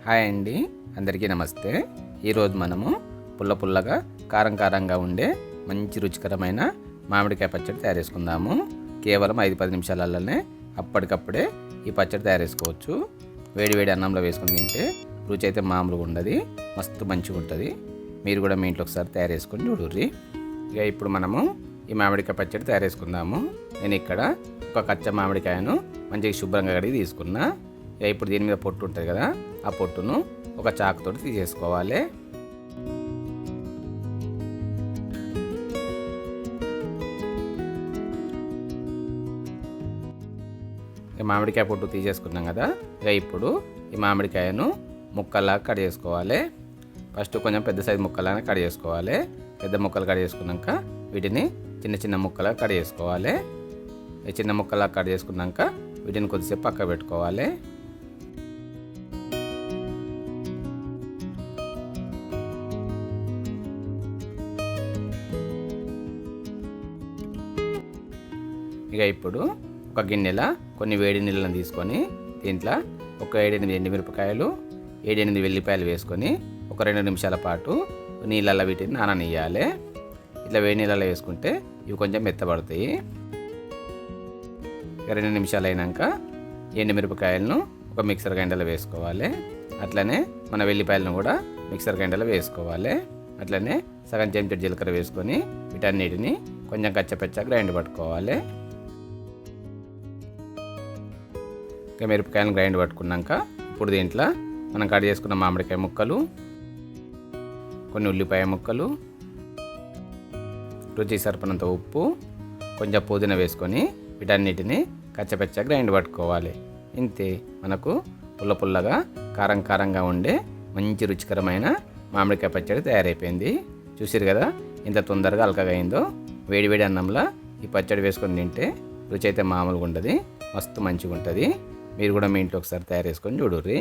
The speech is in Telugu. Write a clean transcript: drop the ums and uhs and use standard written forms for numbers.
హాయ్ అండి, అందరికీ నమస్తే. ఈరోజు మనము పుల్లగా కారంగా ఉండే మంచి రుచికరమైన మామిడికాయ పచ్చడి తయారు చేసుకుందాము. కేవలం 5-10 నిమిషాలలోనే అప్పటికప్పుడే ఈ పచ్చడి తయారు చేసుకోవచ్చు. వేడి అన్నంలో వేసుకుని తింటే రుచి అయితే మామూలుగా ఉండదు, మస్తు మంచిగా ఉంటుంది. మీరు కూడా మీ ఇంట్లో ఒకసారి తయారు చేసుకొని చూడుర్రి. ఇక ఇప్పుడు మనము ఈ మామిడికాయ పచ్చడి తయారు చేసుకుందాము. నేను ఇక్కడ ఒక కచ్చా మామిడికాయను మంచిగా శుభ్రంగా కడిగి తీసుకున్నా. ఇక ఇప్పుడు దీని మీద పొట్టు ఉంటుంది కదా, ఆ పొట్టును ఒక చాకుతోటి తీసేసుకోవాలి. ఈ మామిడికాయ పొట్టు తీసేసుకున్నాం కదా, ఇక ఇప్పుడు ఈ మామిడికాయను ముక్కల్లాగా కట్ చేసుకోవాలి. ఫస్ట్ కొంచెం పెద్ద సైజు ముక్కలాగా కట్ చేసుకోవాలి. పెద్ద ముక్కలు కట్ చేసుకున్నాక వీటిని చిన్న ముక్కలుగా కట్ చేసుకోవాలి. ఈ చిన్న ముక్కలాగా కట్ చేసుకున్నాక వీటిని కొద్దిసేపు పక్క పెట్టుకోవాలి. ఇక ఇప్పుడు ఒక గిన్నెలో కొన్ని వేడి నీళ్ళని తీసుకొని దీంట్లో ఒక 7-8 ఎండుమిరపకాయలు 7-8 వెల్లిపాయలు వేసుకొని ఒక 2 నిమిషాల పాటు నీళ్ళల్లో వీటిని నాననియ్యాలి. ఇట్లా వేడి నీళ్ళలో వేసుకుంటే ఇవి కొంచెం మెత్తబడతాయి. 2 నిమిషాలు అయినాక ఎండుమిరపకాయలను ఒక మిక్సర్ గ్రైండర్లో వేసుకోవాలి. అట్లనే మన వెల్లిపాయలను కూడా మిక్సర్ గ్రైండర్లో వేసుకోవాలి. అట్లనే సగం చెంచా జీలకర్ర వేసుకొని వీటన్నిటిని కొంచెం కచ్చపచ్చగా గ్రైండ్ పట్టుకోవాలి. ఇక మిరపకాయలను గ్రైండ్ పట్టుకున్నాక ఇప్పుడు దీంట్లో మనం కట్ చేసుకున్న మామిడికాయ ముక్కలు, కొన్ని ఉల్లిపాయ ముక్కలు, రుచి సరిపడినంత ఉప్పు, కొంచెం పుదీనా వేసుకొని వీటన్నిటిని కచ్చపచ్చగా గ్రైండ్ పట్టుకోవాలి. ఇంతే, మనకు పుల్లగా కారంగా ఉండే మంచి రుచికరమైన మామిడికాయ పచ్చడి తయారైపోయింది. చూసారు కదా ఇంత తొందరగా అలకగా అయిందో. వేడి అన్నంలో ఈ పచ్చడి వేసుకొని తింటే రుచి అయితే మామూలుగా ఉండదు, మస్తు మంచిగా ఉంటుంది. మీరు కూడా మీ ఇంట్లో ఒకసారి తయారు చేసుకొని చూడుర్రి.